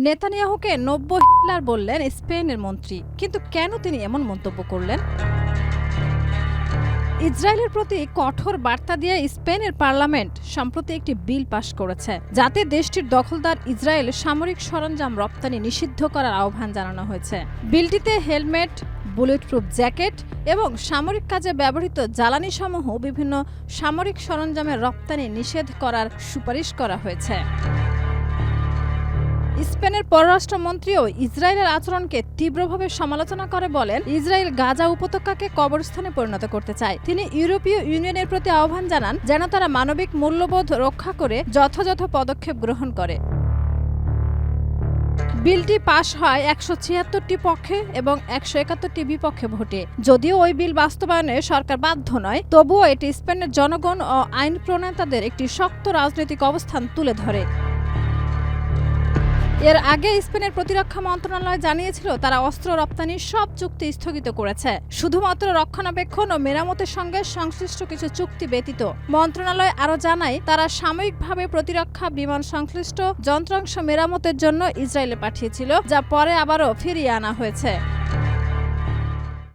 নেতানিয়াহুকে নব্য হিটলার বললেন স্পেনের মন্ত্রী। কিন্তু কেন তিনি এমন মন্তব্য করলেন? ইসরায়েলের প্রতি কঠোর বার্তা দিয়ে স্পেনের পার্লামেন্ট সম্প্রতি একটি বিল পাশ করেছে, যাতে দেশটির দখলদার ইসরায়েল সামরিক সরঞ্জাম রপ্তানি নিষিদ্ধ করার আহ্বান জানানো হয়েছে। বিলটিতে হেলমেট, বুলেটপ্রুফ জ্যাকেট এবং সামরিক কাজে ব্যবহৃত জ্বালানিসমূহ বিভিন্ন সামরিক সরঞ্জামের রপ্তানি নিষেধ করার সুপারিশ করা হয়েছে। স্পেনের পররাষ্ট্রমন্ত্রীও ইসরায়েলের আচরণকে তীব্রভাবে সমালোচনা করে বলেন, ইসরায়েল গাজা উপত্যকাকে কবরস্থানে পরিণত করতে চায়। তিনি ইউরোপীয় ইউনিয়নের প্রতি আহ্বান জানান যেন তারা মানবিক মূল্যবোধ রক্ষা করে যথাযথ পদক্ষেপ গ্রহণ করে। বিলটি পাশ হয় ১৭৬টি পক্ষে এবং ১৭১টি বিপক্ষে ভোটে। যদিও ওই বিল বাস্তবায়নে সরকার বাধ্য নয়, তবুও এটি স্পেনের জনগণ ও আইন প্রণেতাদের একটি শক্ত রাজনৈতিক অবস্থান তুলে ধরে। এর আগে স্পেনের প্রতিরক্ষা মন্ত্রণালয় জানিয়েছিল তারা অস্ত্র রপ্তানির সব চুক্তি স্থগিত করেছে, শুধুমাত্র রক্ষণাবেক্ষণ ও মেরামতের সঙ্গে সংশ্লিষ্ট কিছু চুক্তি ব্যতীত। মন্ত্রণালয় আরও জানায় তারা সাময়িকভাবে প্রতিরক্ষা বিমান সংশ্লিষ্ট যন্ত্রাংশ মেরামতের জন্য ইসরায়েলে পাঠিয়েছিল, যা পরে আবারও ফিরিয়ে আনা হয়েছে।